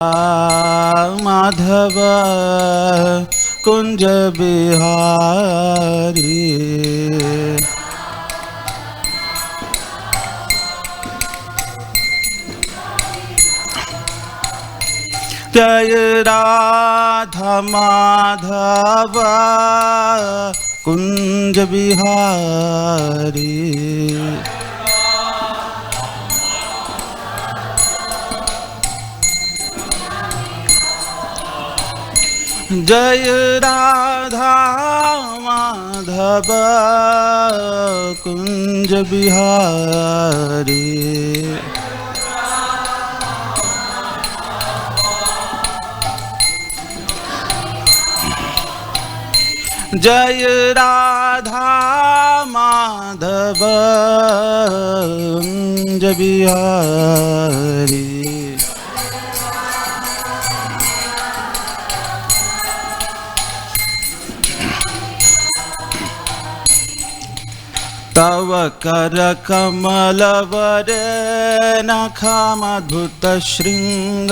माधव कुंज बिहारी जय राधा माधव कुंज बिहारी जय राधा माधव कुंज बिहारी जय राधा माधव कुंज बिहारी तव कर कमल वरे नखामद्भुत श्रृंग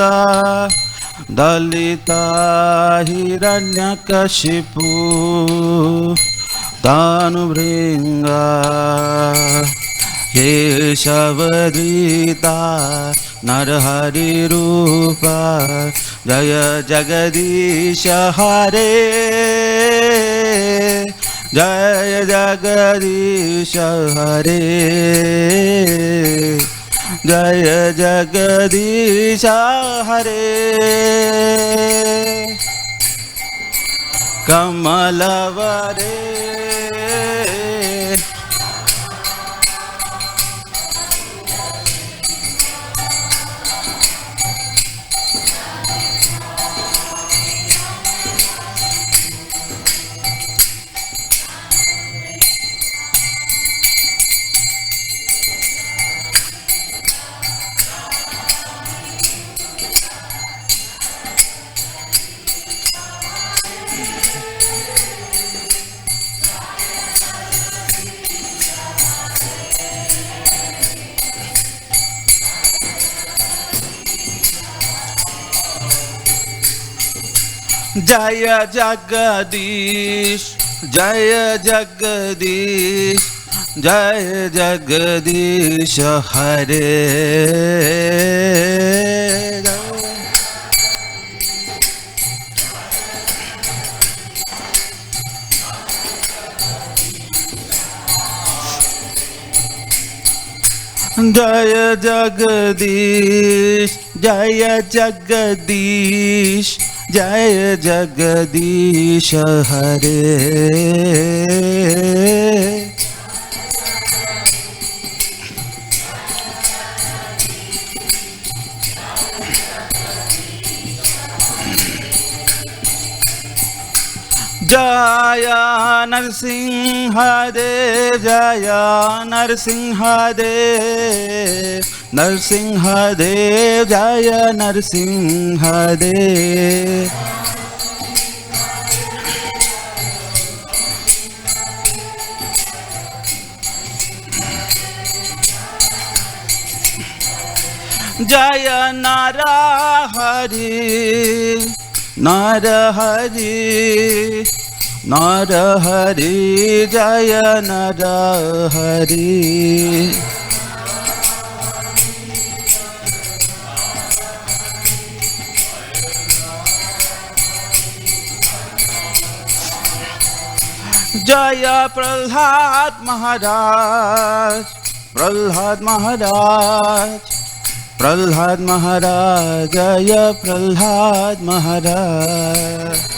दलिता हिरण्यकशिपु तानुभृंग केशवदीता नरहरि रूप जय जगदीश हरे जय जगदीश हरे जय जगदीश हरे कमलवरे जय जगदीश जय जगदीश जय जगदीश हरे जय जगदीश जय जगदीश जय जगदीश हरे जय नरसिंह देव जय नरसिंह देव नरसिंह देव जय नरसिंह देव जय नरहरि नरहरि नरहरि जय नरहरि जय प्रहलाद महाराज प्रहलाद महाराज प्रहलाद महाराज जय प्रहलाद महाराज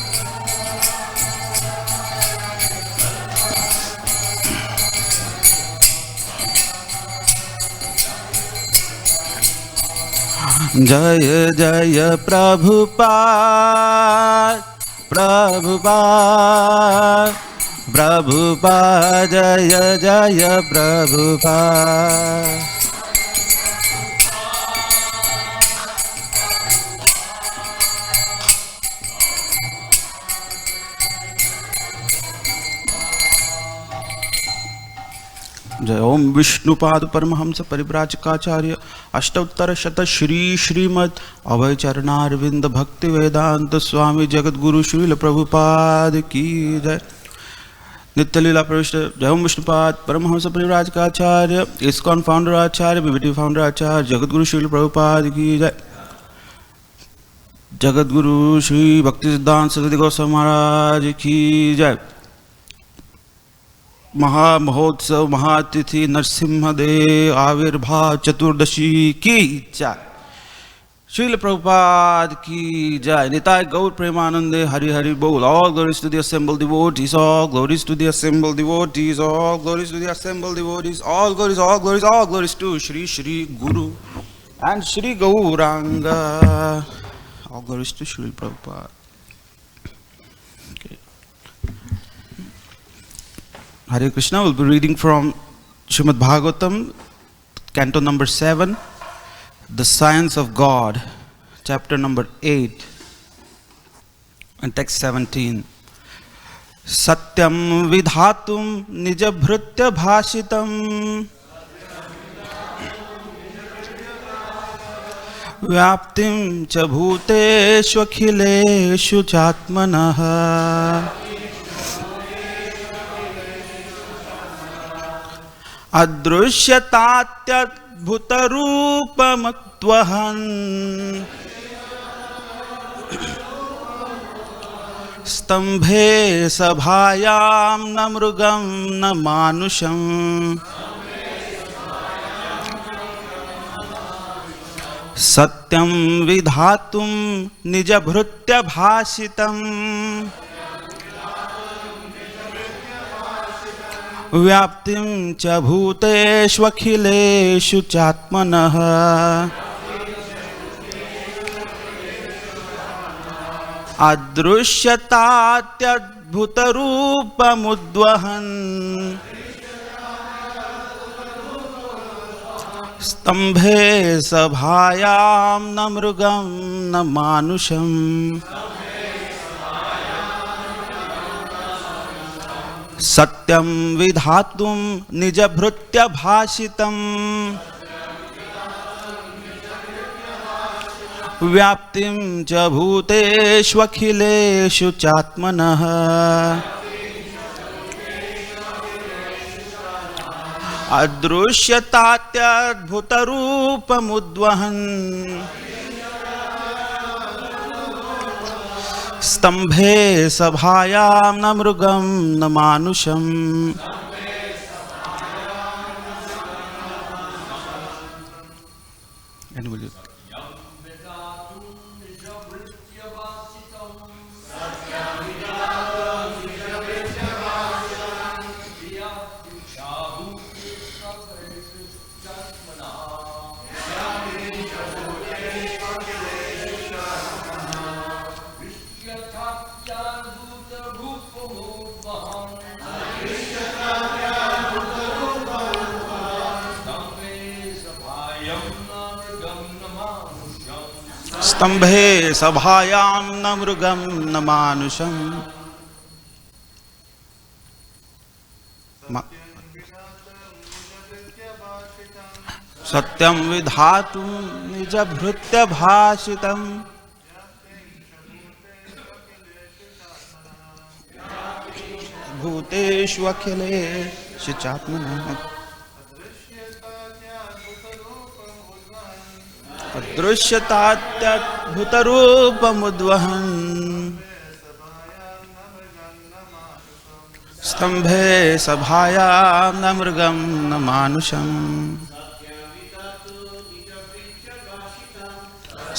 जय जय प्रभुपाद प्रभुपाद प्रभुपाद जय जय प्रभुपाद जय ओम विष्णुपाद परमहंस परिव्राजकाचार्य अष्टोत्तर शत श्री श्रीमद अभय चरणारविंद भक्ति वेदांत स्वामी जगद्गुरु श्रील प्रभुपाद की जय। नित्य लीला प्रविष्ट जय ओम विष्णुपाद परमहंस परिव्राजकाचार्य इस्कॉन फाउंडर आचार्य बीबीटी फाउंडर आचार्य जगद्गुरु श्रील प्रभुपाद की जय। जगद्गुरु श्री भक्ति सिद्धांत सरस्वती गोस्वामी महाराज की जय। महामहोत्सव महातिथि नरसिम्हा देव आविर्भाव चतुर्दशी की जय। श्रील प्रभुपाद की जय। निताय गौर प्रेमानंदे हरि हरि बोल। All glories to the assembled devotees, all glories to the assembled devotees, all glories to the assembled devotees, all glories, all glories, all glories to Shri Shri Guru and Shri Gauranga. All glories to Shri Prabhupada. Hare Krishna. We'll be reading from Srimad Bhagavatam, Canto number 7, The Science of God, Chapter number 8, and text 17. Satyam vidhatum nijabhritya bhashitam vyaptim cha bhuteshu akhileshu chatmanah अदृश्यतात्यद्भुतरूपमत्वहन् स्तंभे सभायां न मृगं न मानुषम् सत्यं विधातुं निजभृत्य भाषितम् व्याप्तिं च भूतेष्वखिलेषु चात्मनः अदृश्यतात्यद्भुतरूपमुद्वहन् स्तंभे सभायां न मृगं न मानुषम् सत्यं विधातुं निजभृत्य भाषितम् व्याप्तिं च भूतेष्वखिलेषु चात्मनः अदृश्यतात्यद्भुतरूपमुद्वहन् स्तंभे सभायां न मृगं न मानुषम् स्तंभे सभायां न मृगं न मानुषम् सत्यं विधातुं निजभृत्य भाषितम् भूतेषु अखिलेषु चात्मनः अदृश्यतात्यद्भुतरूपमुद्वहन् स्तंभे सभायां न मृगं न मानुषम्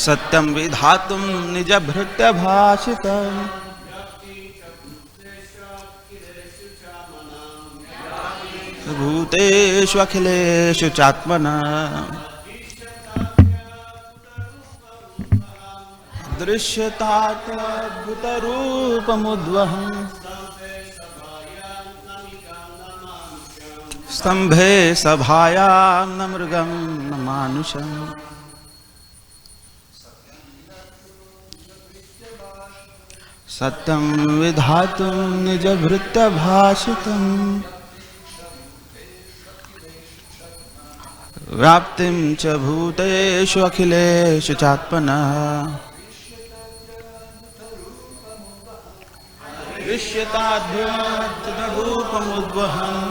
सत्यं विधातुं निजभृत्य भाषितम् भूतेषु अखिलेषु चात्मनः दृश्यतात्यद्भुतरूपमुद्वहन् स्तंभे सभायां न मृगं न मानुषम् सत्यं विधातुं निजभृत्य भाषितम् व्याप्तिं च भूतेषु अखिलेषु चात्मनः दृश्यताद्भुतरूपमुद्वहन्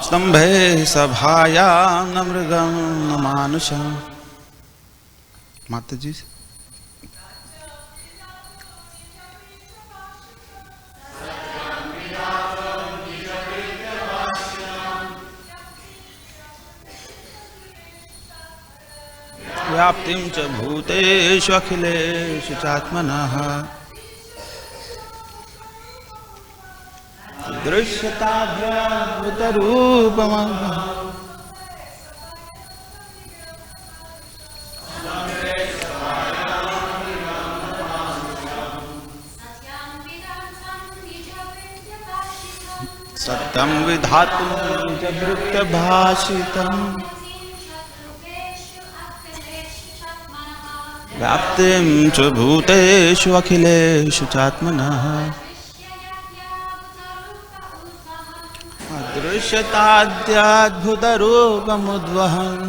स्तंभे सभायां न मृगं न मानुषं। माता जी व्याप्तिं च भूतेषु अखिलेषु चात्मनः दृश्यताभ्यद्भुतरूपमः सत्यं विधातुं च भृत्यभाषितम् व्याप्तिं च भूतेषु अखिलेषु चात्मनः अदृश्यताद्भुतरूपमुद्वहन्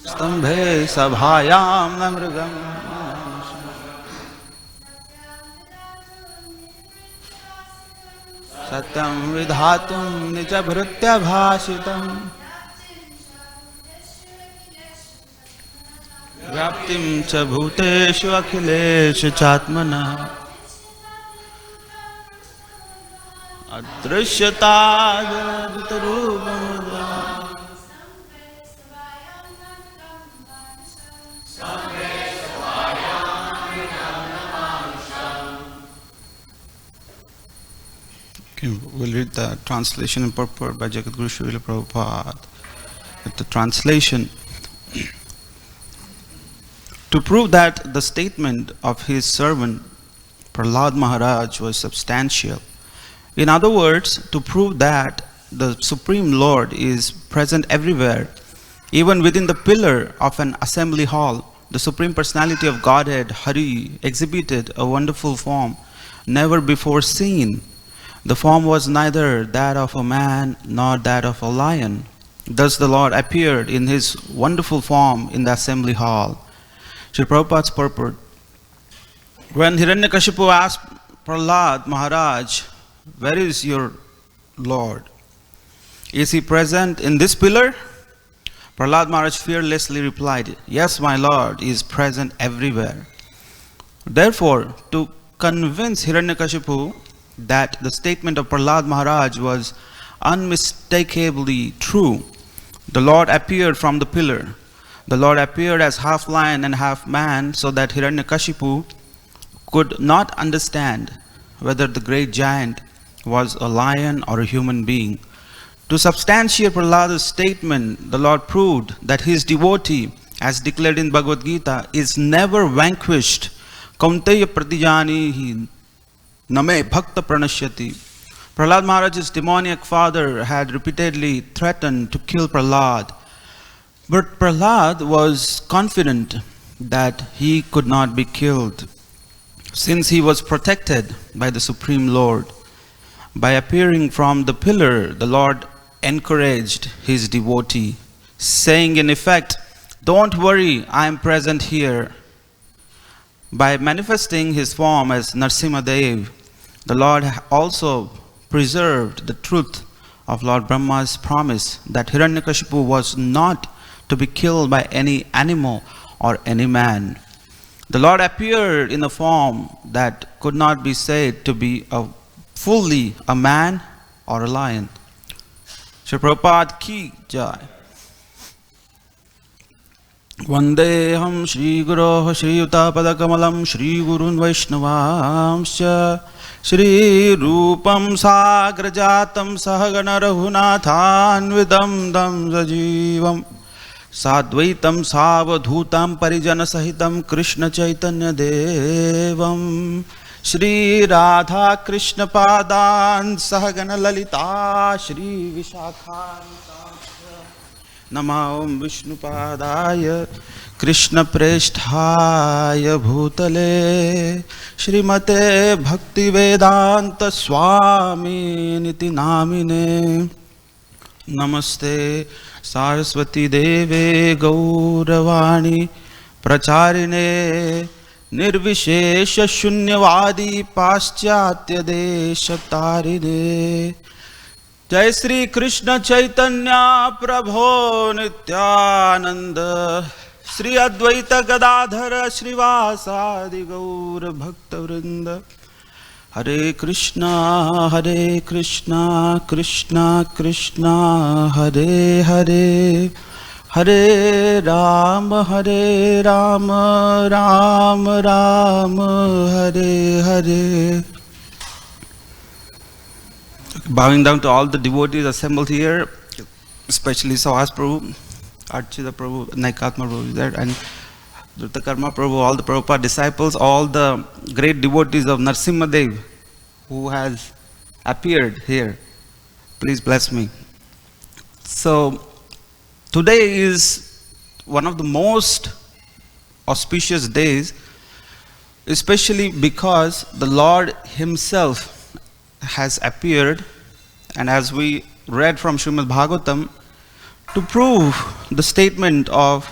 स्तंभे सभायां न मृगं सत्यं विधातुं च भृत्यभाषितम् व्याप्तिं च भूतेषु अखिलेषु चात्मनः अदृश्यताद्भुतरूपमुद्वहन् We'll read the translation and purport by Jagadguru Srila Prabhupada. With the translation, to prove that the statement of his servant Prahlad Maharaj was substantial. In other words, to prove that the Supreme Lord is present everywhere, even within the pillar of an assembly hall, the Supreme Personality of Godhead, Hari, exhibited a wonderful form never before seen. The form was neither that of a man nor that of a lion. Thus the Lord appeared in his wonderful form in the assembly hall. Sri Prabhupada's purport. When Hiranyakashipu asked Prahlad Maharaj, "Where is your Lord? Is he present in this pillar?" Prahlad Maharaj fearlessly replied, "Yes, my Lord is present everywhere." Therefore, to convince Hiranyakashipu that the statement of Prahlad Maharaj was unmistakably true, the Lord appeared from the pillar. The Lord appeared as half lion and half man, so that Hiranyakashipu could not understand whether the great giant was a lion or a human being. To substantiate Prahlada's statement, the Lord proved that his devotee, as declared in Bhagavad Gita, is never vanquished. Kaunteya pratijanihi name bhakta pranashyati. Prahlad Maharaj's demoniac father had repeatedly threatened to kill Prahlad, but Prahlad was confident that he could not be killed, since he was protected by the Supreme Lord. By appearing from the pillar, the Lord encouraged his devotee, saying in effect, "Don't worry, I am present here." By manifesting his form as Nrsimha, the Lord also preserved the truth of Lord Brahma's promise that Hiranyakashipu was not to be killed by any animal or any man. The Lord appeared in a form that could not be said to be fully a man or a lion. Shri Prabhupada ki jai. Vandeham Shri Guroh Shri Yuta Padakamalam Shri Gurun Vaishnavamscha Shri Rupam Sagrajatam Sahagana Raghunathanvidam Dam Sajivam Sadvaitam Savadhutam Parijana Sahitam Krishna Chaitanya Devam Shri Radha Krishna Padan Sahagana Lalita Shri Vishakhan नमो विष्णुपादाय कृष्णप्रेष्ठाय भूतले श्रीमते भक्तिवेदांत स्वामिनिति नामिने नमस्ते सरस्वती देवे गौरवाणी प्रचारिणे निर्विशेष शून्यवादी पाश्चात्य देश तारिणे जय श्री कृष्ण चैतन्य प्रभो नित्यानंद श्री अद्वैत गदाधर श्रीवासादि गौर भक्तवृंद हरे Krishna Krishna Krishna Hare Hare Hare Ram Ram Ram Hare Hare. Bowing down to all the devotees assembled here, especially Sahas Prabhu, Archita Prabhu, Naikatma Prabhu is there, and Dhutakarma Prabhu, all the Prabhupada disciples, all the great devotees of Nrsimha Dev who has appeared here. Please bless me. So, today is one of the most auspicious days, especially because the Lord Himself has appeared, and as we read from Srimad Bhagavatam, to prove the statement of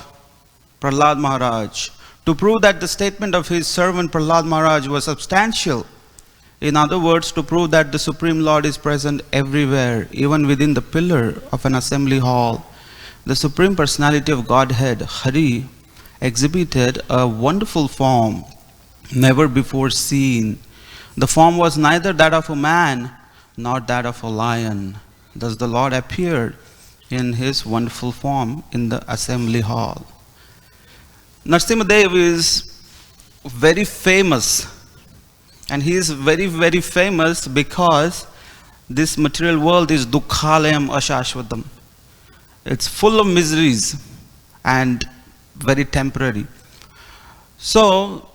Prahlad Maharaj, to prove that the statement of his servant Prahlad Maharaj was substantial. In other words, to prove that the Supreme Lord is present everywhere, even within the pillar of an assembly hall. The Supreme Personality of Godhead, Hari, exhibited a wonderful form never before seen. The form was neither that of a man nor that of a lion. Thus the Lord appeared in His wonderful form in the assembly hall. Nrsimha Dev is very famous, and he is very, very famous because this material world is dukkhalayam ashashvatam. It's full of miseries and very temporary. So,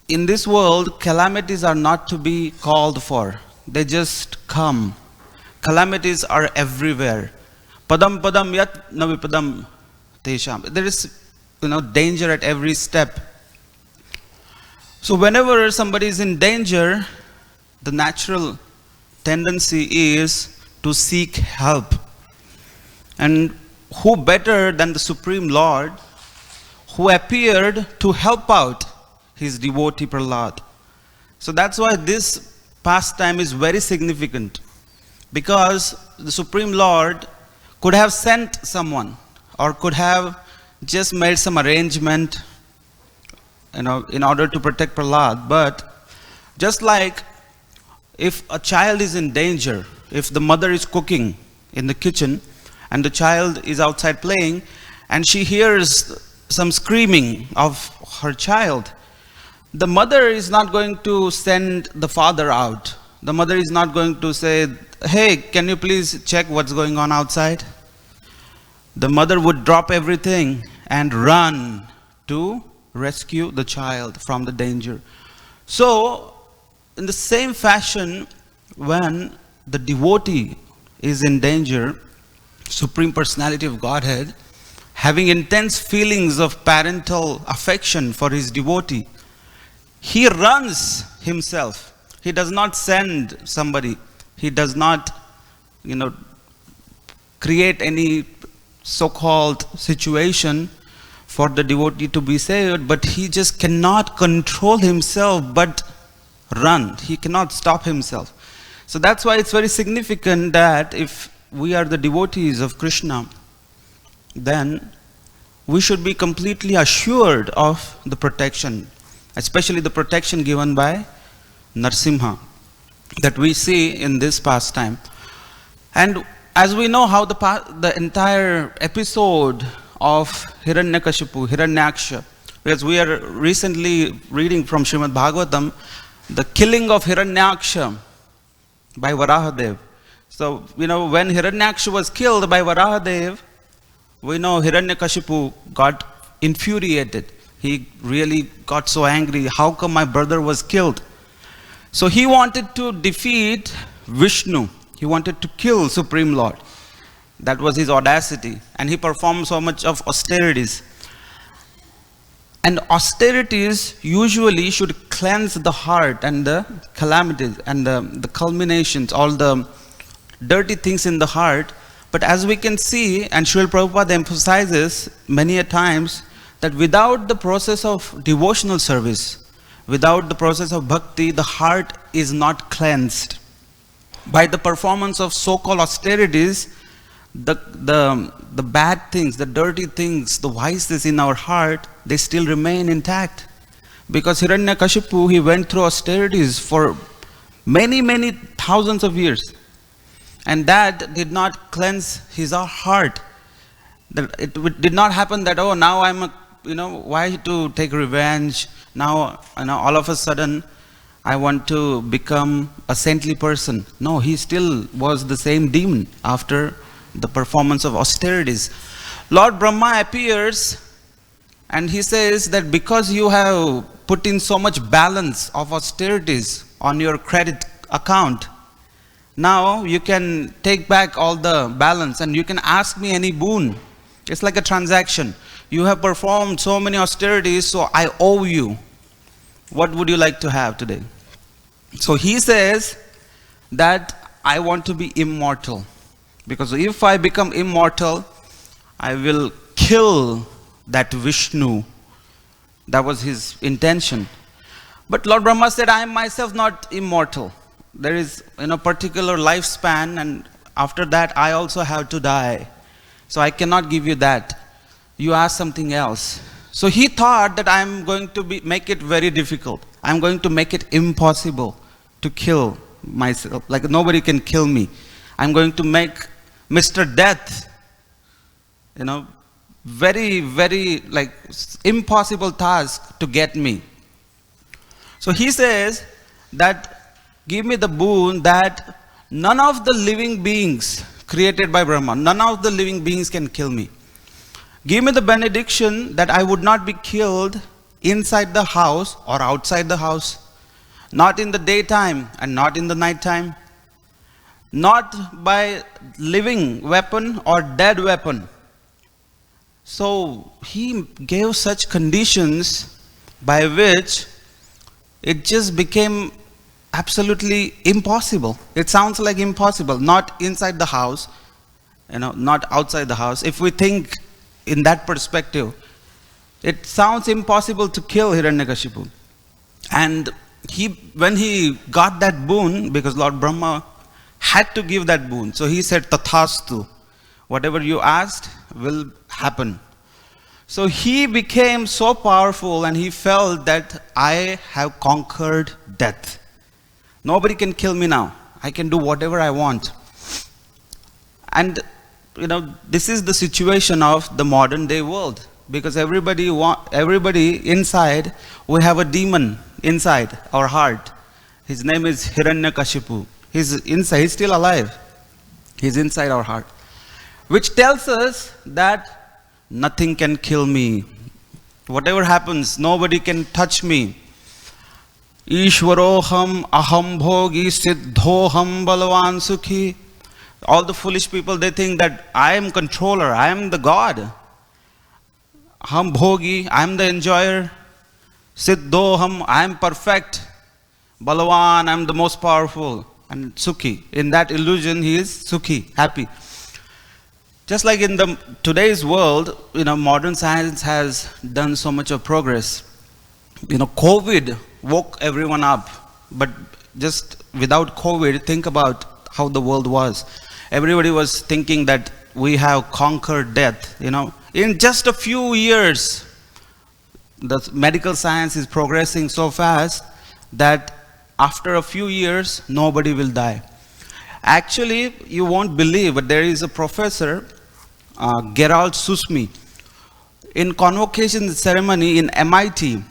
in this world, calamities are not to be called for. They just come. Calamities are everywhere. Padam padam yat navipadam tesham. There is, danger at every step. So whenever somebody is in danger, the natural tendency is to seek help. And who better than the Supreme Lord, who appeared to help out his devotee Prahlad. So that's why this pastime is very significant, because the Supreme Lord could have sent someone or could have just made some arrangement in order to protect Prahlad. But just like if a child is in danger, if the mother is cooking in the kitchen and the child is outside playing and she hears some screaming of her child, the mother is not going to send the father out. The mother is not going to say, hey, can you please check what's going on outside? The mother would drop everything and run to rescue the child from the danger. So, in the same fashion, when the devotee is in danger, Supreme Personality of Godhead, having intense feelings of parental affection for his devotee, he runs himself. He does not send somebody. He does not, create any so-called situation for the devotee to be saved, but he just cannot control himself but run. He cannot stop himself. So that's why it's very significant that if we are the devotees of Krishna, then we should be completely assured of the protection, especially the protection given by Nrsimha that we see in this pastime. And as we know how the entire episode of Hiranyakashipu, Hiranyaksha, because we are recently reading from Srimad Bhagavatam, the killing of Hiranyaksha by Varahadev. So, when Hiranyaksha was killed by Varahadev, we know Hiranyakashipu got infuriated. He really got so angry. How come my brother was killed? So he wanted to defeat Vishnu. He wanted to kill Supreme Lord. That was his audacity. And he performed so much of austerities. And austerities usually should cleanse the heart and the calamities and the culminations, all the dirty things in the heart. But as we can see, and Srila Prabhupada emphasizes many a times, that without the process of devotional service, without the process of bhakti, the heart is not cleansed. By the performance of so-called austerities, the bad things, the dirty things, the vices in our heart, they still remain intact. Because Hiranyakashipu, he went through austerities for many, many thousands of years. And that did not cleanse his heart. It did not happen that, oh, now I'm why to take revenge? Now, all of a sudden, I want to become a saintly person. No, he still was the same demon after the performance of austerities. Lord Brahma appears and he says that because you have put in so much balance of austerities on your credit account, now you can take back all the balance and you can ask me any boon. It's like a transaction. You have performed so many austerities, so I owe you. What would you like to have today? So he says that I want to be immortal. Because if I become immortal, I will kill that Vishnu. That was his intention. But Lord Brahma said, I am myself not immortal. There is a particular lifespan, and after that I also have to die. So I cannot give you that. You ask something else. So he thought that I am going to make it very difficult. I am going to make it impossible to kill myself. Like nobody can kill me. I am going to make Mr. Death, very, very impossible task to get me. So he says that give me the boon that none of the living beings created by Brahma, none of the living beings can kill me. Give me the benediction that I would not be killed inside the house or outside the house, not in the daytime and not in the nighttime, not by living weapon or dead weapon. So he gave such conditions by which it just became absolutely impossible. It sounds like impossible, not inside the house, not outside the house. If we think in that perspective, it sounds impossible to kill Hiranyakashipu. And when he got that boon, because Lord Brahma had to give that boon, so he said, Tathastu, whatever you asked will happen. So he became so powerful and he felt that I have conquered death. Nobody can kill me now. I can do whatever I want. And this is the situation of the modern day world, because everybody inside, we have a demon inside our heart. His name is Hiranyakashipu. He's inside, he's still alive. He's inside our heart, which tells us that nothing can kill me. Whatever happens, nobody can touch me. Ishwaroham aham bhogi siddhoham balavan sukhi. All the foolish people, they think that I am controller, I am the God. Aham bhogi, I am the enjoyer. Siddhoham, I am perfect. Balavan, I am the most powerful. And sukhi, in that illusion he is sukhi, happy. Just like in today's world, modern science has done so much of progress. COVID woke everyone up, but just without COVID, think about how the world was. Everybody was thinking that we have conquered death. In just a few years, the medical science is progressing so fast that after a few years, nobody will die. Actually, you won't believe, but there is a professor, Gerald Susmi, in convocation ceremony in MIT,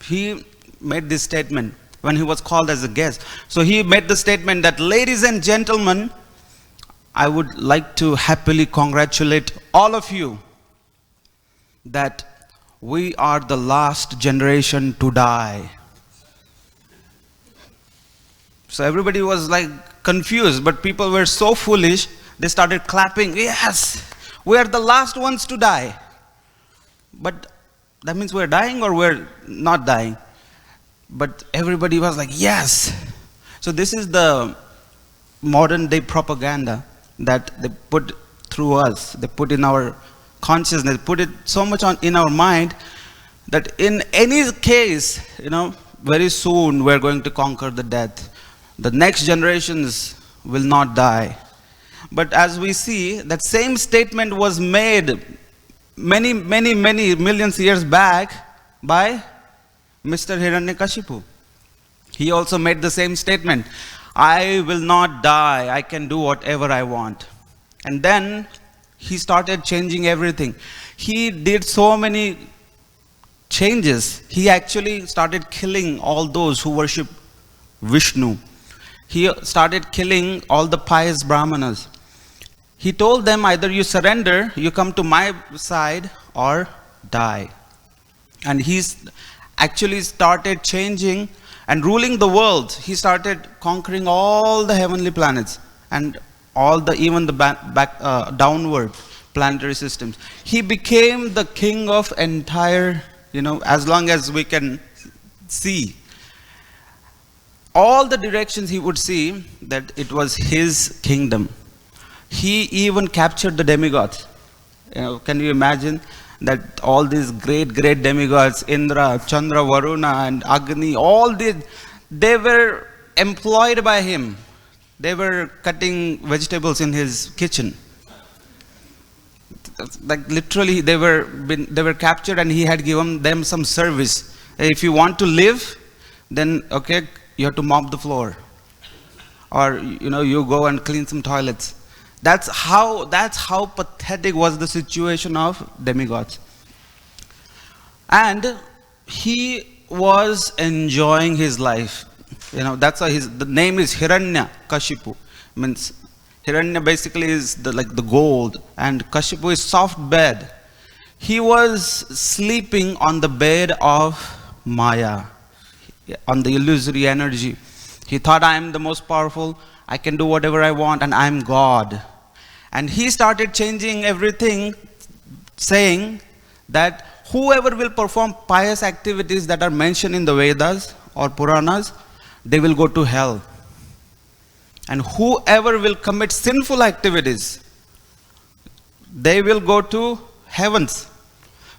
he made this statement when he was called as a guest. So he made the statement that, ladies and gentlemen, I would like to happily congratulate all of you that we are the last generation to die. So everybody was confused, but people were so foolish They started clapping. Yes, we are the last ones to die. But that means we're dying or we're not dying. But everybody was like, yes. So this is the modern day propaganda that they put through us. They put in our consciousness, put it so much in our mind that in any case, very soon we're going to conquer the death. The next generations will not die. But as we see, that same statement was made many millions years back by Mr. Hiranyakashipu. He also made the same statement. I will not die. I can do whatever I want. And then he started changing everything. He did so many changes. He actually started killing all those who worship Vishnu. He started killing all the pious brahmanas. He told them, either you surrender, you come to my side, or die. And he's actually started changing and ruling the world. He started conquering all the heavenly planets and even the downward planetary systems. He became the king of entire, as long as we can see. All the directions he would see that it was his kingdom. He even captured the demigods. Can you imagine that all these great demigods, Indra, Chandra, Varuna, and Agni, they were employed by him. They were cutting vegetables in his kitchen. Like literally, they were captured, and he had given them some service. If you want to live, then okay, you have to mop the floor, or you go and clean some toilets. That's how pathetic was the situation of demigods. And he was enjoying his life. That's why the name is Hiranyakashipu. Means Hiranya basically is the gold, and Kashipu is soft bed. He was sleeping on the bed of Maya, on the illusory energy. He thought, I am the most powerful, I can do whatever I want, and I am God. And he started changing everything, saying that whoever will perform pious activities that are mentioned in the Vedas or Puranas, they will go to hell. And whoever will commit sinful activities, they will go to heavens.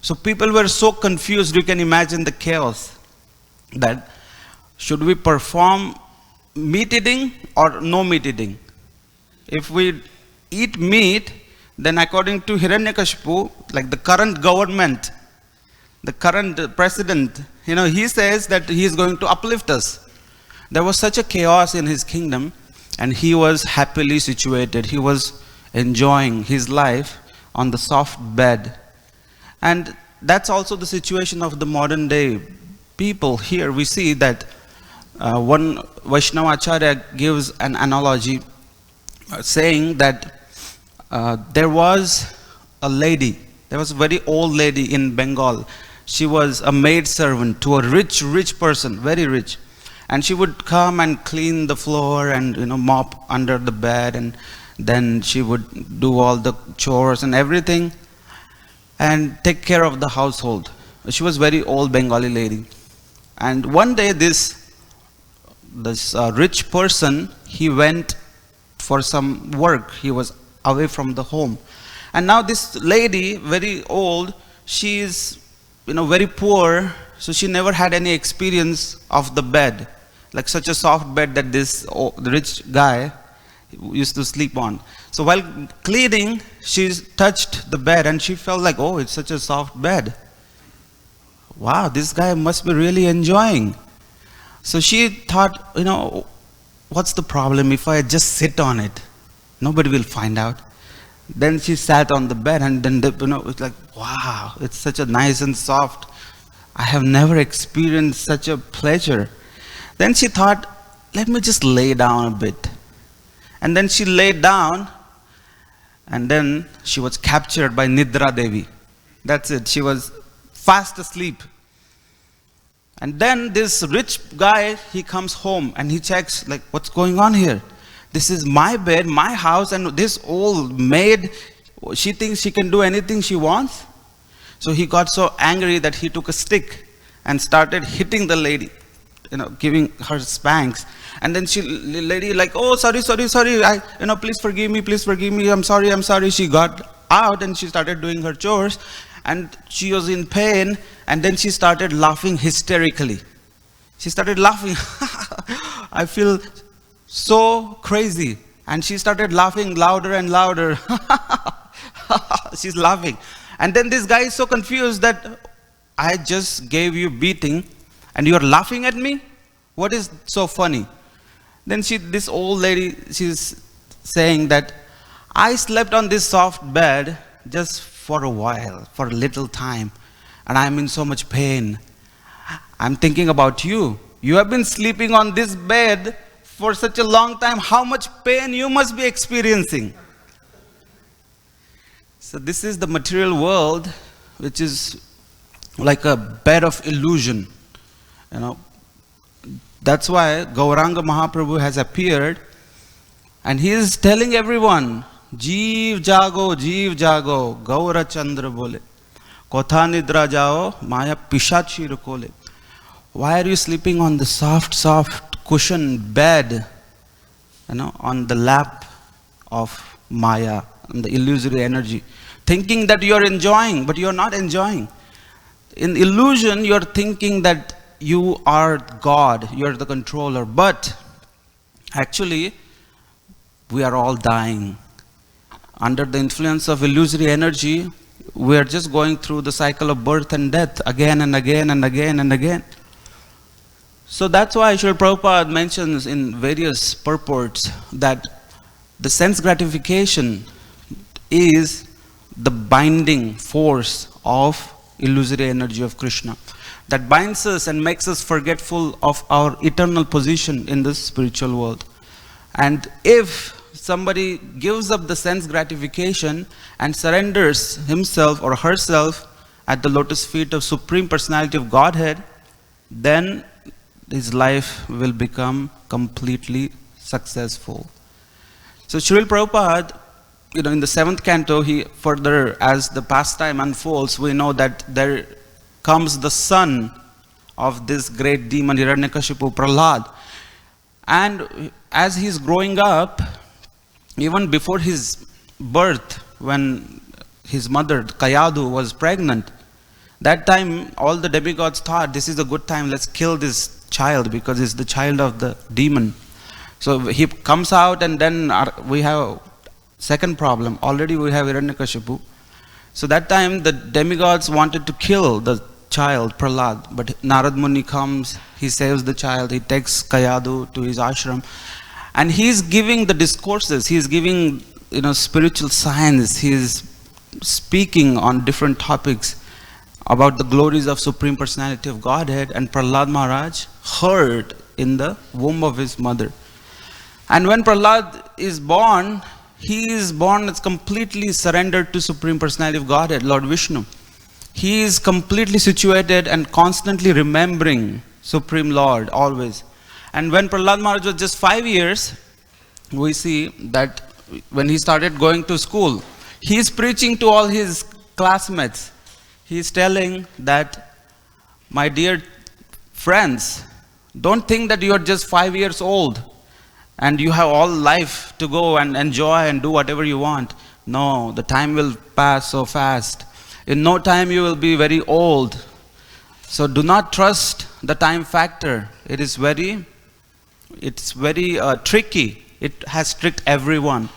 So people were so confused, you can imagine the chaos. That should we perform meat eating or no meat eating? If we eat meat, then according to Hiranyakashipu, like the current government, the current president, he says that he is going to uplift us. There was such a chaos in his kingdom, and he was happily situated. He was enjoying his life on the soft bed. And that's also the situation of the modern day people. Here we see that one Vaishnava Acharya gives an analogy saying that there was a lady, there was a very old lady in Bengal. She was a maid servant to a rich person, very rich. And she would come and clean the floor and mop under the bed, and then she would do all the chores and everything and take care of the household. She was very old Bengali lady. And one day this rich person, he went for some work. He was away from the home. And now this lady, very old, she is very poor, so she never had any experience of the bed, like such a soft bed that this rich guy used to sleep on. So while cleaning, she touched the bed and she felt like, oh, it's such a soft bed. Wow, this guy must be really enjoying. So she thought, what's the problem if I just sit on it? Nobody will find out. Then she sat on the bed, and then it's like, wow, it's such a nice and soft. I have never experienced such a pleasure. Then she thought, let me just lay down a bit. And then she laid down, and then she was captured by Nidra Devi. That's it. She was fast asleep. And then this rich guy, he comes home and he checks, like, what's going on here? This is my bed, my house, and this old maid, she thinks she can do anything she wants. So he got so angry that he took a stick and started hitting the lady, giving her spanks. And then lady like, oh, sorry, please forgive me, I'm sorry. She got out and she started doing her chores, and she was in pain, and then she started laughing hysterically. She started laughing. I feel so crazy. And she started laughing louder and louder. She's laughing. And then this guy is so confused that I just gave you beating and you're laughing at me? What is so funny? Then this old lady, she's saying that I slept on this soft bed just for a while, for a little time, and I'm in so much pain. I'm thinking about you. You have been sleeping on this bed for such a long time. How much pain you must be experiencing. So this is the material world, which is like a bed of illusion. That's why Gauranga Mahaprabhu has appeared, and he is telling everyone, Jeev jago, Gaura Chandra bole, Kotha nidra jao, Maya pishachi rukole. Why are you sleeping on the soft cushioned bed, on the lap of Maya, on the illusory energy, thinking that you are enjoying, but you are not enjoying. In illusion, you are thinking that you are God, you are the controller, but actually, we are all dying. Under the influence of illusory energy, we are just going through the cycle of birth and death again and again and again and again. So that's why Srila Prabhupada mentions in various purports that the sense gratification is the binding force of illusory energy of Krishna that binds us and makes us forgetful of our eternal position in this spiritual world. And if somebody gives up the sense gratification and surrenders himself or herself at the lotus feet of Supreme Personality of Godhead, then his life will become completely successful. So Srila Prabhupada, in the 7th canto, he further, as the pastime unfolds, we know that there comes the son of this great demon Hiranyakashipu, Prahlad. And as he's growing up, even before his birth, when his mother, Kayadu, was pregnant, that time all the demigods thought this is a good time, let's kill this child because it's the child of the demon. So he comes out, and then we have second problem. Already we have Hiranyakashipu. So that time the demigods wanted to kill the child, Prahlad, but Narad Muni comes, he saves the child, he takes Kayadu to his ashram, and he's giving the discourses, he's giving spiritual science, he's speaking on different topics about the glories of Supreme Personality of Godhead, and Prahlad Maharaj heard in the womb of his mother. And when Prahlad is born, he is born as completely surrendered to Supreme Personality of Godhead, Lord Vishnu. He is completely situated and constantly remembering Supreme Lord always. And when Prahlad Maharaj was just 5 years, we see that when he started going to school, he is preaching to all his classmates. He is telling that, my dear friends, don't think that you are just 5 years old and you have all life to go and enjoy and do whatever you want. No, the time will pass so fast. In no time you will be very old. So do not trust the time factor. It's very tricky. It has tricked everyone.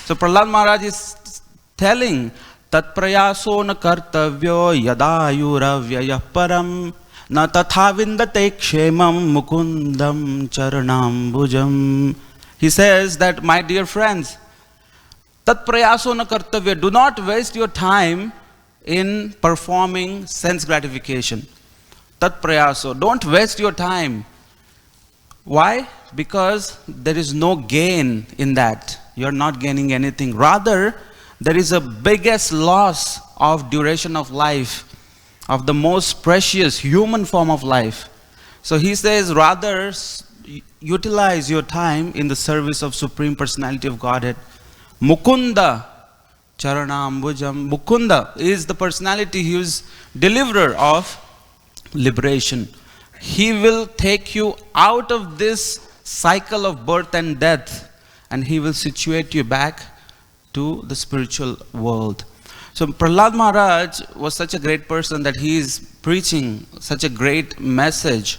So Prahlad Maharaj is telling, Tat prayaso na kartavyo yada yuravyaya param na tatha vindate kshemam mukundam charanambujam. He says that, my dear friends, tat prayaso na kartavya, do not waste your time in performing sense gratification. Tat prayaso, don't waste your time. Why? Because there is no gain in that. You are not gaining anything. Rather, there is a biggest loss of duration of life, of the most precious human form of life. So he says, rather utilize your time in the service of Supreme Personality of Godhead. Mukunda Charanambujam. Mukunda is the personality, he is deliverer of liberation. He will take you out of this cycle of birth and death, and he will situate you back to the spiritual world. So Prahlad Maharaj was such a great person that he is preaching such a great message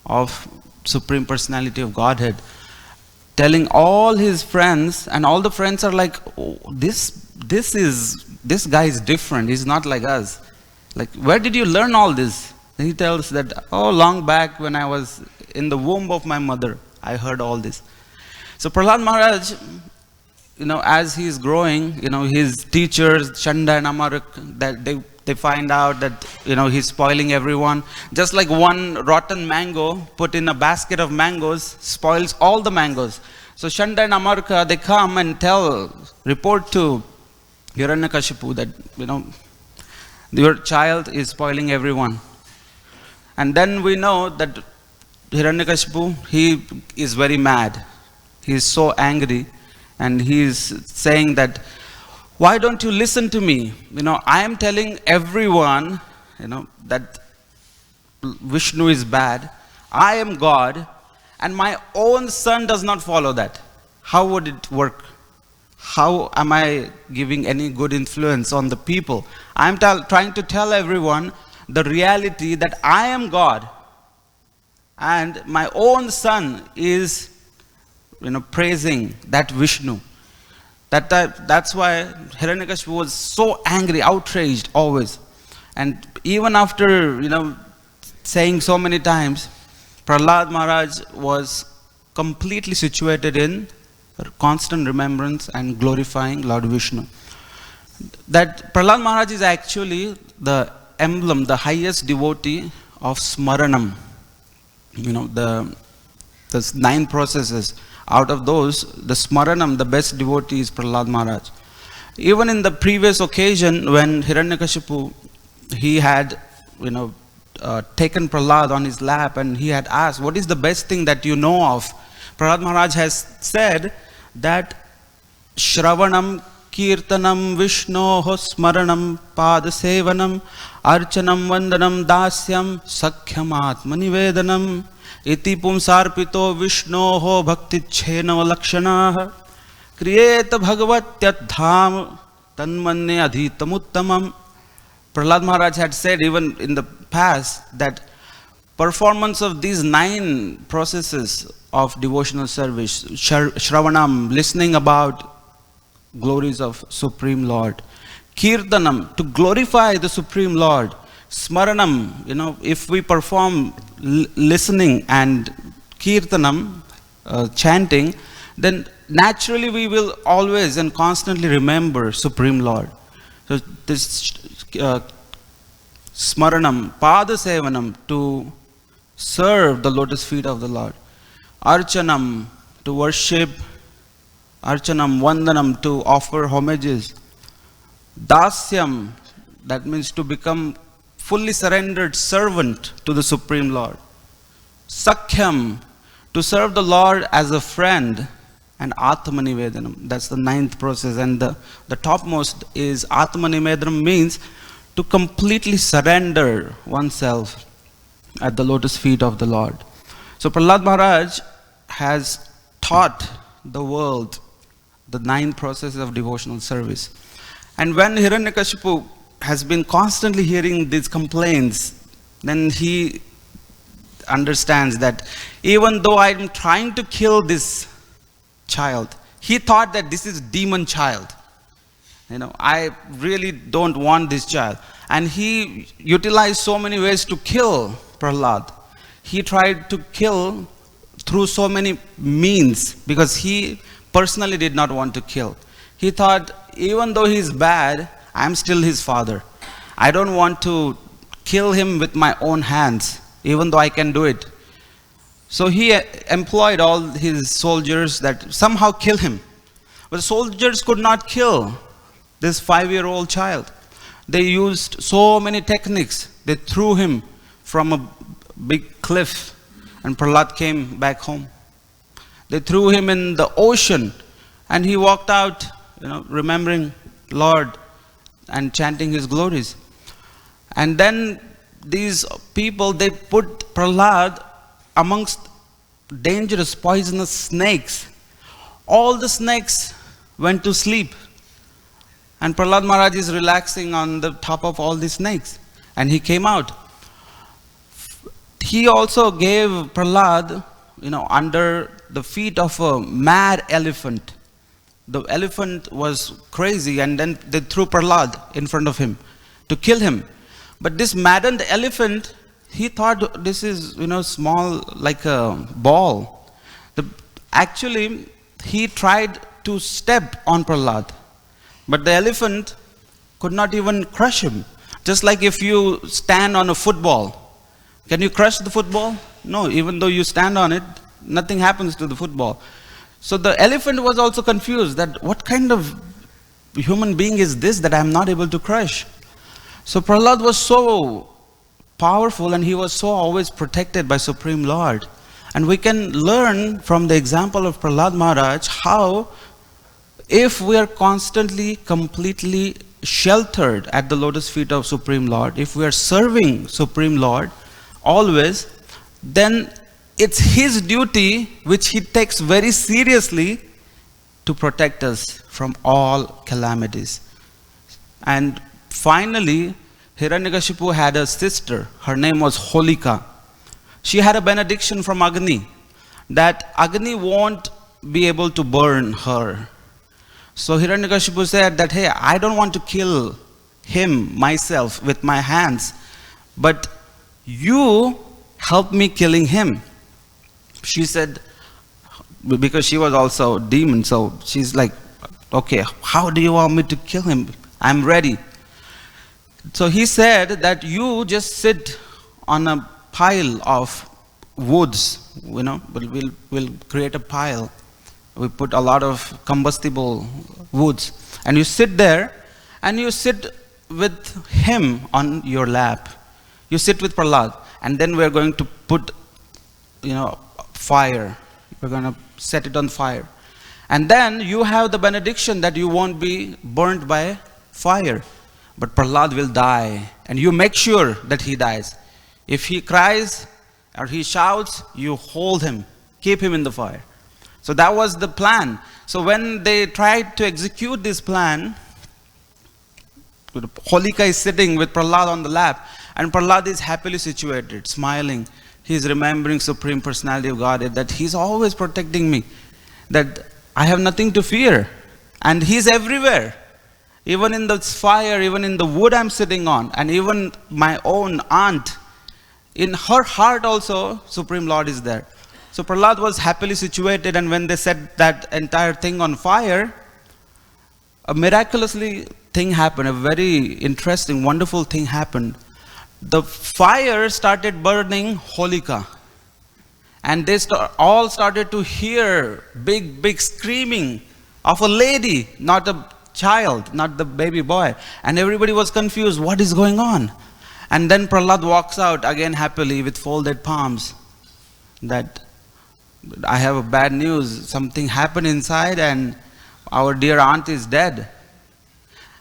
of Supreme Personality of Godhead, telling all his friends, and all the friends are like, oh, this guy is different, he's not like us. Like, where did you learn all this? And he tells that, oh, long back when I was in the womb of my mother, I heard all this. So Prahlad Maharaj, as he is growing, his teachers, Chanda and Amarak, that they find out that, he's spoiling everyone. Just like one rotten mango put in a basket of mangoes spoils all the mangoes. So Chanda and Amarka, they come and report to Hiranyakashipu that, your child is spoiling everyone. And then we know that Hiranyakashipu, he is very mad. He is so angry. And he is saying that, why don't you listen to me? I am telling everyone, that Vishnu is bad. I am God. And my own son does not follow that. How would it work? How am I giving any good influence on the people? I am trying to tell everyone the reality that I am God. And my own son is praising that Vishnu. That's why Hiranyakashipu was so angry, outraged always. And even after, saying so many times, Prahlad Maharaj was completely situated in constant remembrance and glorifying Lord Vishnu. That Prahlad Maharaj is actually the emblem, the highest devotee of Smaranam. The 9 processes. Out of those, the Smaranam, the best devotee is Prahlad Maharaj. Even in the previous occasion when Hiranyakashipu, he had, taken Prahlad on his lap and he had asked, what is the best thing that you know of? Prahlad Maharaj has said that Shravanam, Kirtanam, Vishnoho, Smaranam, Padasevanam, Archanam, Vandanam, Dasyam, Sakhyam, Atmanivedanam, Iti Pumsarpito, Vishnoho, Bhaktichhenava Lakshanaha, Kriyeta Bhagavatyadham, Tanmanne Adhitamuttamam. Prahlad Maharaj had said even in the past that performance of these 9 processes of devotional service, Shravanam, listening about glories of Supreme Lord, Kirtanam, to glorify the Supreme Lord, Smaranam, if we perform listening and Kirtanam, chanting, then naturally we will always and constantly remember Supreme Lord. So this Smaranam, Padasevanam, to serve the lotus feet of the Lord. Archanam, to worship. Archanam, Vandanam, to offer homages. Dasyam, that means to become fully surrendered servant to the Supreme Lord. Sakhyam, to serve the Lord as a friend. And Atmanivedanam, that's the 9th process. And the topmost is Atmanivedanam, means to completely surrender oneself at the lotus feet of the Lord. So Prahlad Maharaj has taught the world the 9 processes of devotional service. And when Hiranyakashipu has been constantly hearing these complaints, then he understands that even though I am trying to kill this child, he thought that this is demon child. I really don't want this child. And he utilized so many ways to kill Prahlad. He tried to kill through so many means because he personally did not want to kill. He thought, even though he's bad, I'm still his father. I don't want to kill him with my own hands, even though I can do it. So he employed all his soldiers that somehow kill him. But the soldiers could not kill this 5-year-old child. They used so many techniques. They threw him from a big cliff and Prahlad came back home. They threw him in the ocean, and he walked out, remembering Lord and chanting his glories. And then these people, they put Prahlad amongst dangerous, poisonous snakes. All the snakes went to sleep. And Prahlad Maharaj is relaxing on the top of all these snakes. And he came out. He also gave Prahlad, under the feet of a mad elephant. The elephant was crazy, and then they threw Prahlad in front of him to kill him. But this maddened elephant, he thought this is, small like a ball. Actually, he tried to step on Prahlad, but the elephant could not even crush him. Just like if you stand on a football. Can you crush the football? No, even though you stand on it, nothing happens to the football. So the elephant was also confused that what kind of human being is this that I am not able to crush? So Prahlad was so powerful, and he was so always protected by Supreme Lord. And we can learn from the example of Prahlad Maharaj how if we are constantly, completely sheltered at the lotus feet of Supreme Lord, if we are serving Supreme Lord always, then it's his duty, which he takes very seriously, to protect us from all calamities. And finally, Hiranyakashipu had a sister. Her name was Holika. She had a benediction from Agni that Agni won't be able to burn her. So Hiranyakashipu said that, hey, I don't want to kill him myself with my hands, but you help me killing him. She said, because she was also a demon, so she's like, okay, how do you want me to kill him? I'm ready. So he said that you just sit on a pile of woods, we'll create a pile. We put a lot of combustible woods, and you sit there, and you sit with him on your lap. You sit with Prahlad, and then we're going to put, fire. We're going to set it on fire. And then you have the benediction that you won't be burnt by fire. But Prahlad will die, and you make sure that he dies. If he cries or he shouts, you hold him, keep him in the fire. So that was the plan. So when they tried to execute this plan, Holika is sitting with Prahlad on the lap, and Prahlad is happily situated, smiling. He's remembering Supreme Personality of Godhead, that he's always protecting me, that I have nothing to fear, and he's everywhere. Even in the fire, even in the wood I'm sitting on, and even my own aunt, in her heart also, Supreme Lord is there. So Prahlad was happily situated, and when they set that entire thing on fire, a miraculously thing happened, a very interesting, wonderful thing happened. The fire started burning Holika, and they all started to hear big screaming of a lady, not a child, not the baby boy. And everybody was confused, what is going on? And then Prahlad walks out again happily with folded palms, that I have a bad news, something happened inside and our dear aunt is dead.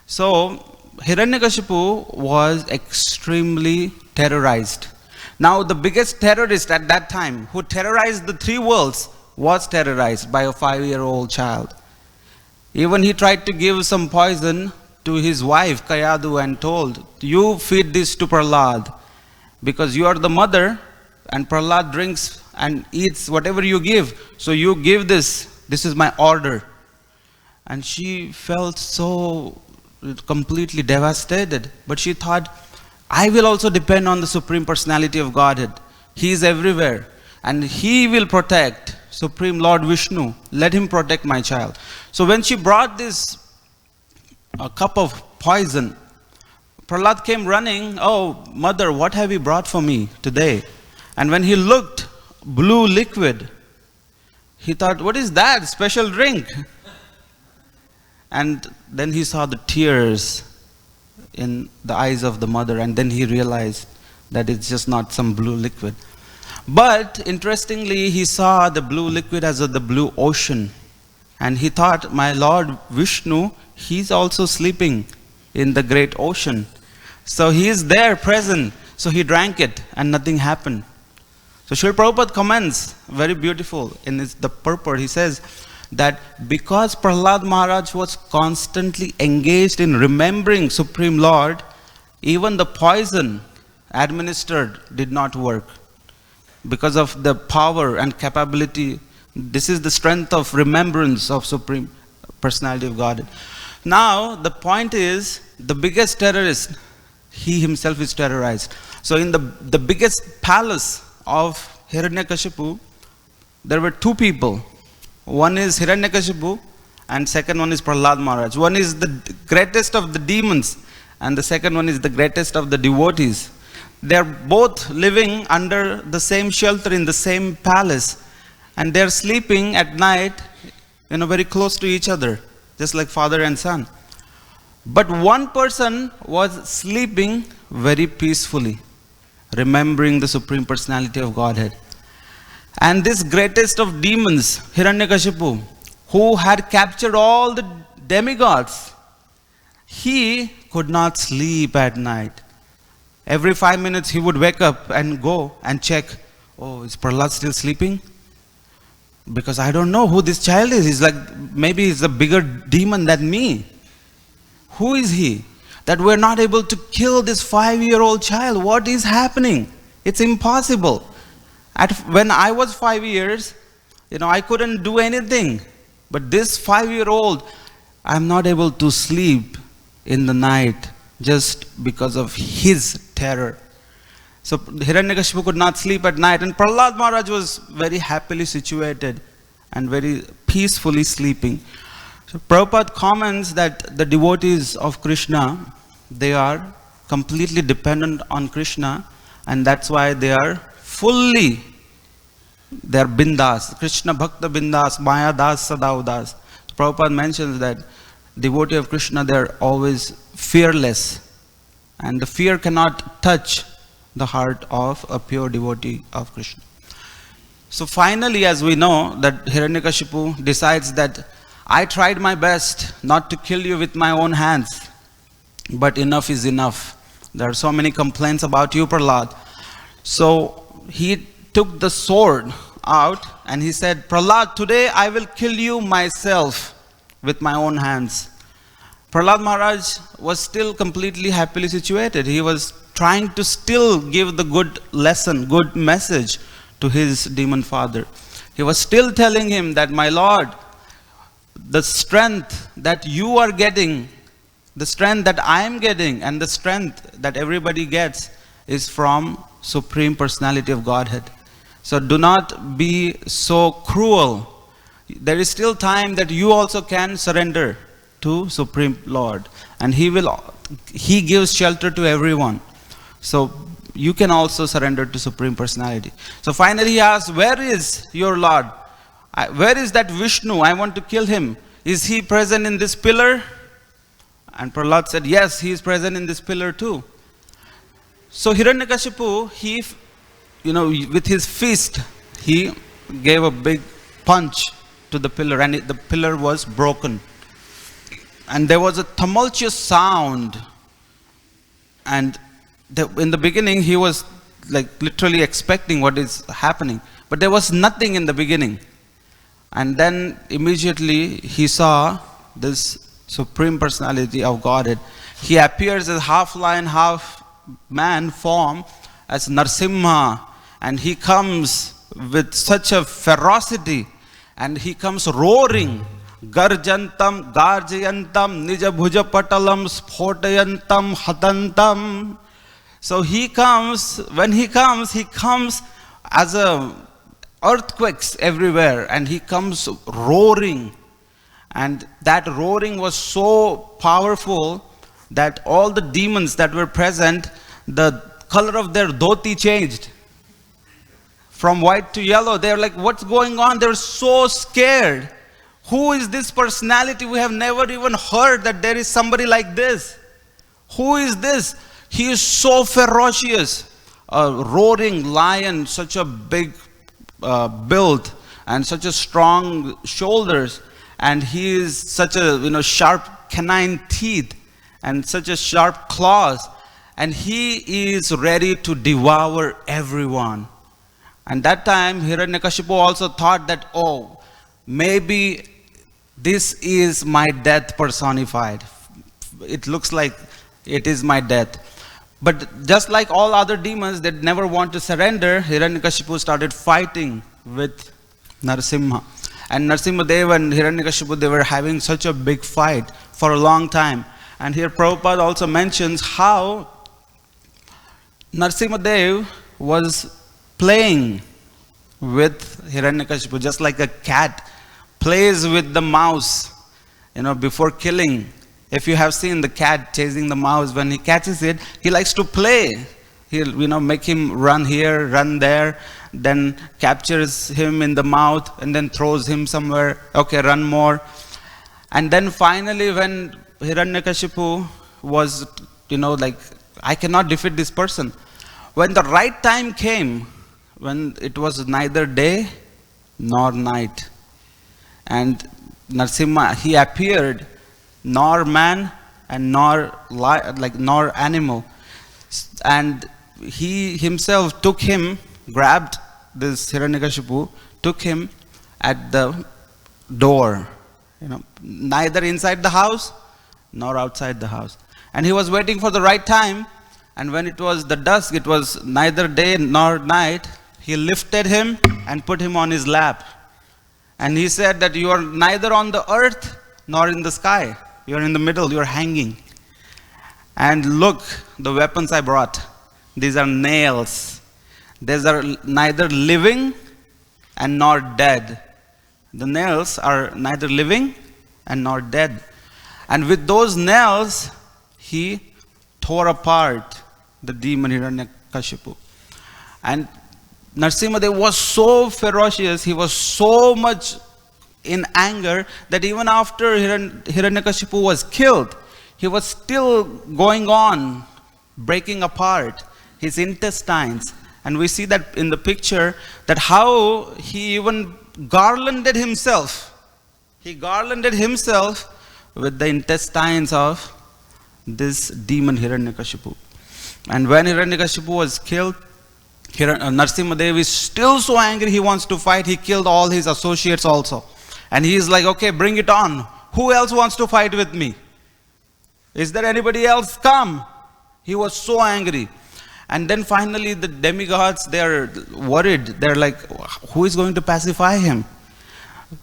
So Hiranyakashipu was extremely terrorized. Now the biggest terrorist at that time, who terrorized the three worlds, was terrorized by a 5-year-old child. Even he tried to give some poison to his wife Kayadu and told, you feed this to Prahlad, because you are the mother and Prahlad drinks and eats whatever you give. So you give this is my order. And she felt so completely devastated. But she thought, I will also depend on the Supreme Personality of Godhead. He is everywhere, and He will protect Supreme Lord Vishnu. Let Him protect my child. So when she brought this cup of poison, Prahlad came running, oh mother, what have you brought for me today? And when he looked, blue liquid, he thought, what is that, special drink? And then he saw the tears in the eyes of the mother, and then he realized that it's just not some blue liquid. But interestingly, he saw the blue liquid as the blue ocean. And he thought, my Lord Vishnu, he's also sleeping in the great ocean. So he is there present. So he drank it and nothing happened. So Srila Prabhupada comments, very beautiful, in the purport. He says that because Prahlad Maharaj was constantly engaged in remembering Supreme Lord, even the poison administered did not work. Because of the power and capability, this is the strength of remembrance of Supreme Personality of Godhead. Now, the point is, the biggest terrorist, he himself is terrorized. So in the biggest palace of Hiranyakashipu, there were two people. One is Hiranyakashipu and second one is Prahlad Maharaj. One is the greatest of the demons and the second one is the greatest of the devotees. They are both living under the same shelter in the same palace, and they are sleeping at night, very close to each other, just like father and son. But one person was sleeping very peacefully, remembering the Supreme Personality of Godhead. And this greatest of demons, Hiranyakashipu, who had captured all the demigods, he could not sleep at night. Every 5 minutes he would wake up and go and check, oh, is Prahlad still sleeping? Because I don't know who this child is. He's like, maybe he's a bigger demon than me. Who is he? That we're not able to kill this 5-year-old child. What is happening? It's impossible. When I was 5 years, I couldn't do anything. But this 5-year-old, I'm not able to sleep in the night just because of his terror. So Hiranyakashipu could not sleep at night, and Prahlad Maharaj was very happily situated and very peacefully sleeping. So Prabhupada comments that the devotees of Krishna, they are completely dependent on Krishna, and that's why they are bindas. Krishna Bhakta bindas, Maya das, Sadau das. Prabhupada mentions that devotee of Krishna, they are always fearless, and the fear cannot touch the heart of a pure devotee of Krishna. So finally, as we know, that Hiranyakashipu decides that I tried my best not to kill you with my own hands, but enough is enough. There are so many complaints about you, Prahlad. So he took the sword out and he said, Prahlad, today I will kill you myself with my own hands. Prahlad Maharaj was still completely happily situated. He was trying to still give the good lesson, good message to his demon father. He was still telling him that, my Lord, the strength that you are getting, the strength that I am getting, and the strength that everybody gets is from Supreme Personality of Godhead. So do not be so cruel. There is still time that you also can surrender to Supreme Lord, and He gives shelter to everyone. So you can also surrender to Supreme Personality. So finally he asks, where is your Lord? Where is that Vishnu? I want to kill him. Is he present in this pillar? And Prahlad said, yes, he is present in this pillar too. So Hiranyakashipu, he, with his fist, he gave a big punch to the pillar, and the pillar was broken. And there was a tumultuous sound. And in the beginning, he was like literally expecting what is happening. But there was nothing in the beginning. And then immediately he saw this Supreme Personality of Godhead. He appears as half lion, half man form as Nrsimha. And he comes with such a ferocity. And he comes roaring. Garjantam, Garjayantam, Nija Bhuja Patalam, Sphotayantam, Hatantam. So when he comes as earthquakes everywhere, and he comes roaring. And that roaring was so powerful that all the demons that were present, the color of their dhoti changed. From white to yellow. They were like, what's going on? They were so scared. Who is this personality? We have never even heard that there is somebody like this. Who is this? He is so ferocious. a roaring lion, such a big build and such a strong shoulders, and he is such a sharp canine teeth and such a sharp claws, and he is ready to devour everyone. And that time Hiranyakashipu also thought that, oh, maybe this is my death personified. It looks like it is my death. But just like all other demons that never want to surrender, Hiranyakashipu started fighting with Nrsimha. And Nrsimha Dev and Hiranyakashipu, they were having such a big fight for a long time. And here Prabhupada also mentions how Nrsimha Dev was playing with Hiranyakashipu, just like a cat plays with the mouse, before killing. If you have seen the cat chasing the mouse, when he catches it, he likes to play. He'll, make him run here, run there, then captures him in the mouth and then throws him somewhere. Okay, run more. And then finally when Hiranyakashipu was, like, I cannot defeat this person. When the right time came, when it was neither day nor night, and Nrsimha, he appeared, nor man and nor animal, and he himself took him, grabbed this Hiranyakashipu, took him at the door, neither inside the house nor outside the house. And he was waiting for the right time, and when it was the dusk, it was neither day nor night, he lifted him and put him on his lap. And he said that you are neither on the earth nor in the sky. You are in the middle, you are hanging. And look, the weapons I brought. These are nails. These are neither living and nor dead. The nails are neither living and nor dead. And with those nails, he tore apart the demon Hiranyakashipu. And Nrsimha Dev was so ferocious, he was so much in anger that even after Hiranyakashipu was killed, he was still going on, breaking apart his intestines. And we see that in the picture, that how he even garlanded himself. He garlanded himself with the intestines of this demon Hiranyakashipu. And when Hiranyakashipu was killed, Nrsimha Dev is still so angry, he wants to fight. He killed all his associates also. And he is like, okay, bring it on. Who else wants to fight with me? Is there anybody else? Come. He was so angry. And then finally the demigods, they are worried. They're like, who is going to pacify him?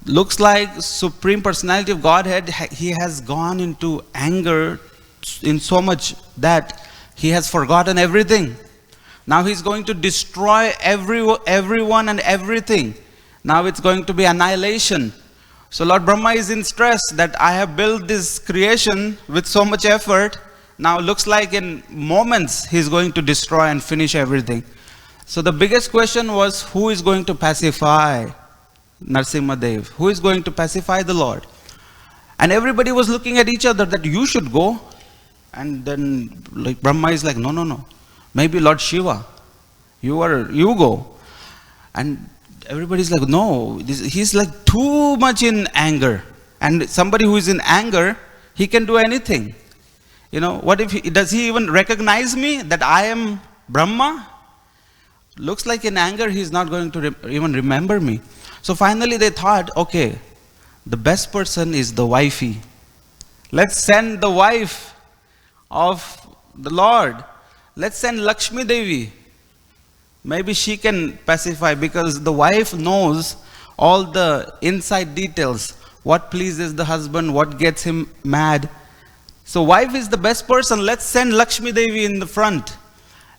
Looks like Supreme Personality of Godhead, he has gone into anger in so much that he has forgotten everything. Now he's going to destroy everyone and everything. Now it's going to be annihilation. So Lord Brahma is in stress that I have built this creation with so much effort. Now looks like in moments he's going to destroy and finish everything. So the biggest question was, who is going to pacify Nrsimha Dev? Who is going to pacify the Lord? And everybody was looking at each other that you should go. And then like Brahma is like, no. Maybe Lord Shiva, you go. And everybody's like, no, he's like too much in anger. And somebody who is in anger, he can do anything. What if does he even recognize me that I am Brahma? Looks like in anger he's not going to even remember me. So finally they thought, okay, the best person is the wifey. Let's send the wife of the Lord. Let's send Lakshmi Devi. Maybe she can pacify, because the wife knows all the inside details. What pleases the husband, what gets him mad. So wife is the best person. Let's send Lakshmi Devi in the front.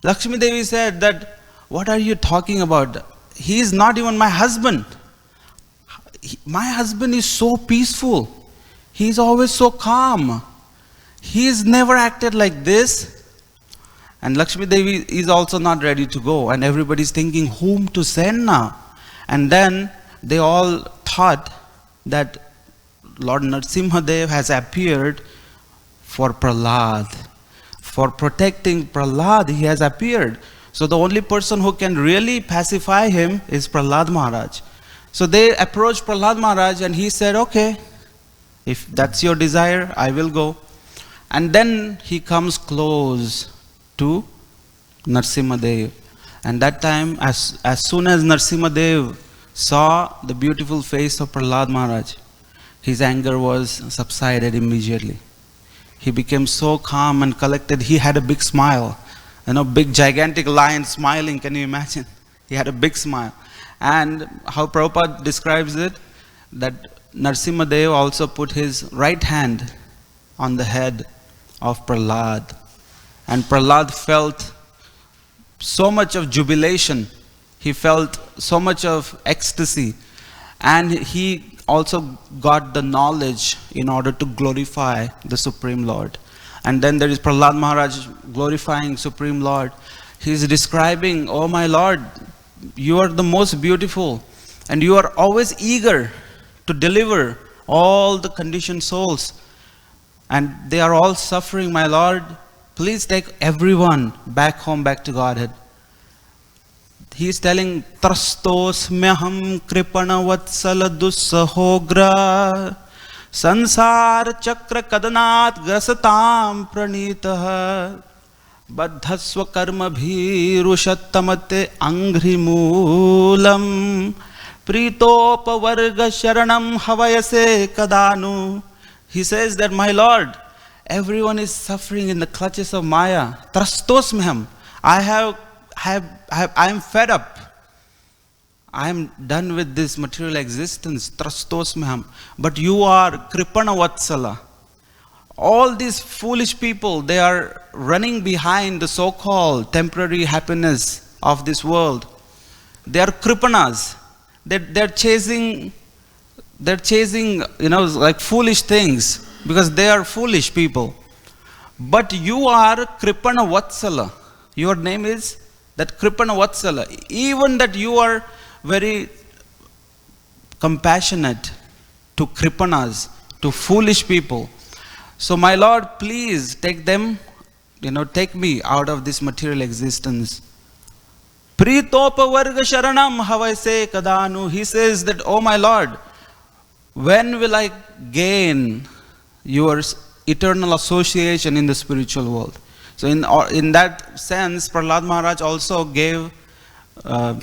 Lakshmi Devi said that, what are you talking about? He is not even my husband. My husband is so peaceful. He is always so calm. He has never acted like this. And Lakshmi Devi is also not ready to go. And everybody's thinking, whom to send now? And then they all thought that Lord Nrsimha Dev has appeared for Prahlad. For protecting Prahlad, he has appeared. So the only person who can really pacify him is Prahlad Maharaj. So they approached Prahlad Maharaj and he said, okay, if that's your desire, I will go. And then he comes close to Nrsimha Dev. And that time, as soon as Nrsimha Dev saw the beautiful face of Prahlad Maharaj, his anger was subsided immediately. He became so calm and collected. He had a big smile. Big gigantic lion smiling, can you imagine? He had a big smile. And how Prabhupada describes it, that Nrsimha Dev also put his right hand on the head of Prahlad. And Prahlad felt so much of jubilation. He felt so much of ecstasy. And he also got the knowledge in order to glorify the Supreme Lord. And then there is Prahlad Maharaj glorifying Supreme Lord. He is describing, oh my Lord, you are the most beautiful. And you are always eager to deliver all the conditioned souls. And they are all suffering, my Lord. Please take everyone back home, back to Godhead. He is telling, Trastos meham kripana vatsala dussahogra sansar chakra kadanat grasatam pranitah baddhasva karma bhirushattamate anghrimulam pritopavarga sharanam havayase kadanu. He says that, my Lord, everyone is suffering in the clutches of Maya. Trastos meham. I am fed up. I am done with this material existence. Trastos meham. But you are kripana vatsala. All these foolish people, they are running behind the so-called temporary happiness of this world. They are kripanas. They're chasing, like foolish things, because they are foolish people. But you are kripana vatsala. Your name is that kripana vatsala. Even that you are very compassionate to kripanas, to foolish people. So my Lord, please take them, take me out of this material existence. Pritopa varga sharanam havaise kadanu. He says that, oh my Lord, when will I gain your eternal association in the spiritual world? So in that sense, Prahlad Maharaj also gave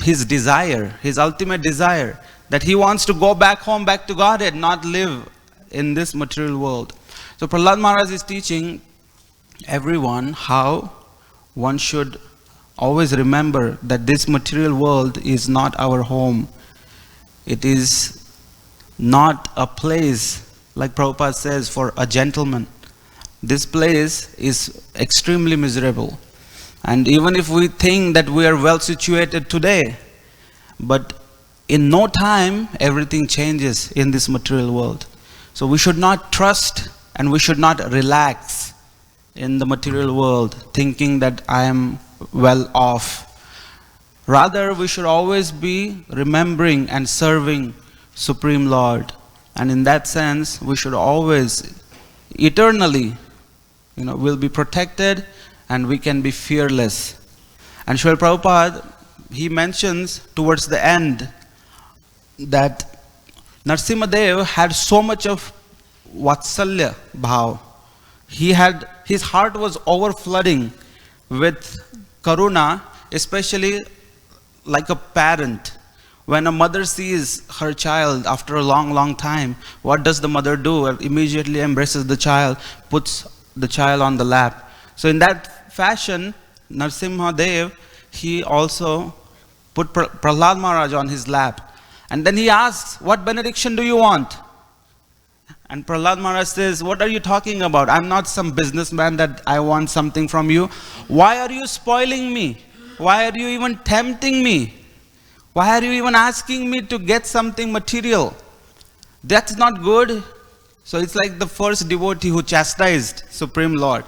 his desire, his ultimate desire, that he wants to go back home, back to Godhead, not live in this material world. So Prahlad Maharaj is teaching everyone how one should always remember that this material world is not our home. It is not a place, like Prabhupada says, for a gentleman. This place is extremely miserable. And even if we think that we are well situated today, but in no time, everything changes in this material world. So we should not trust and we should not relax in the material world, thinking that I am well off. Rather, we should always be remembering and serving Supreme Lord. And in that sense, we should always, eternally, will be protected and we can be fearless. And Srila Prabhupada, he mentions towards the end that Nrsimha Dev had so much of Vatsalya bhav. His heart was overflooding with karuna, especially like a parent. When a mother sees her child after a long, long time, what does the mother do? Immediately embraces the child, puts the child on the lap. So in that fashion, Nrsimha Dev, he also put Prahlad Maharaj on his lap. And then he asks, what benediction do you want? And Prahlad Maharaj says, what are you talking about? I'm not some businessman that I want something from you. Why are you spoiling me? Why are you even tempting me? Why are you even asking me to get something material? That's not good. So it's like the first devotee who chastised Supreme Lord.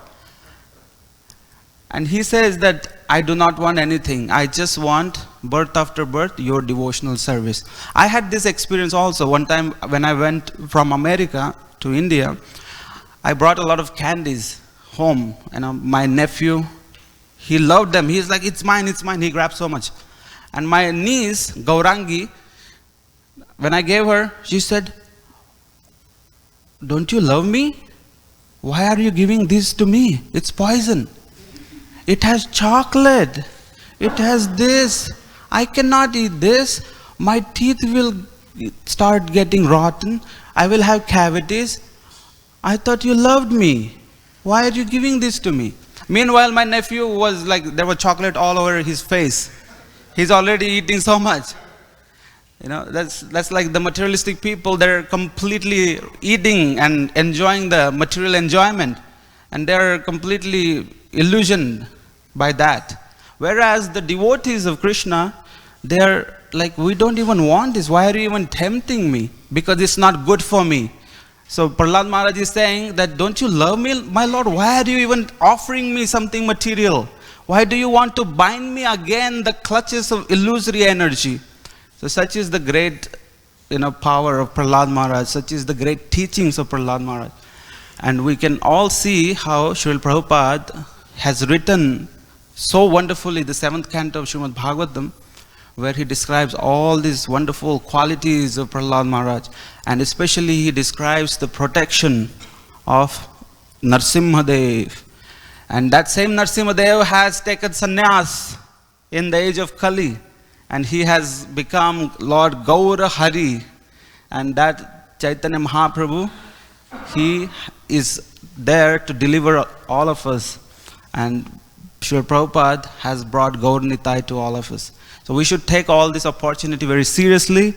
And he says that I do not want anything. I just want birth after birth, your devotional service. I had this experience also. One time when I went from America to India, I brought a lot of candies home. And my nephew, He loved them. He's like, it's mine, it's mine. He grabbed so much. And my niece, Gaurangi, when I gave her, she said, don't you love me? Why are you giving this to me? It's poison. It has chocolate. It has this. I cannot eat this. My teeth will start getting rotten. I will have cavities. I thought you loved me. Why are you giving this to me? Meanwhile, my nephew was like, there was chocolate all over his face. He's already eating so much. You know, that's like the materialistic people. They're completely eating and enjoying the material enjoyment. And they're completely illusioned by that. Whereas the devotees of Krishna, they're like, we don't even want this. Why are you even tempting me? Because it's not good for me. So Prahlad Maharaj is saying that, don't you love me, my Lord? Why are you even offering me something material? Why do you want to bind me again the clutches of illusory energy? So such is the great, power of Prahlad Maharaj. Such is the great teachings of Prahlad Maharaj. And we can all see how Srila Prabhupada has written so wonderfully the 7th canto of Srimad Bhagavatam, where he describes all these wonderful qualities of Prahlad Maharaj. And especially he describes the protection of Nrsimha Dev. And that same Nrsimha Dev has taken sannyas in the age of Kali. And he has become Lord Gaura Hari. And that Chaitanya Mahaprabhu, he is there to deliver all of us. And Srila Prabhupada has brought Gaur Nitai to all of us. So we should take all this opportunity very seriously.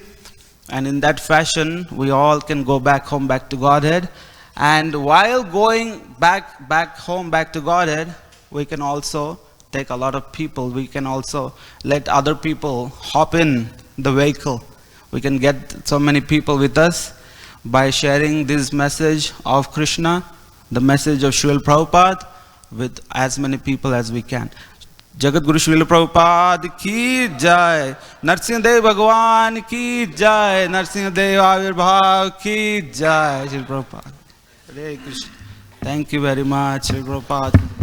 And in that fashion, we all can go back home, back to Godhead. And while going back home, back to Godhead, we can also take a lot of people. We can also let other people hop in the vehicle. We can get so many people with us by sharing this message of Krishna, the message of Srila Prabhupada, with as many people as we can. Jagat Guru Srila Prabhupada ki jai, Nrsimha Dev Bhagwan ki jai, Nrsimha Dev Avirbhav ki jai, Srila Prabhupada. Hare Krishna. Thank you very much, Srila Prabhupada.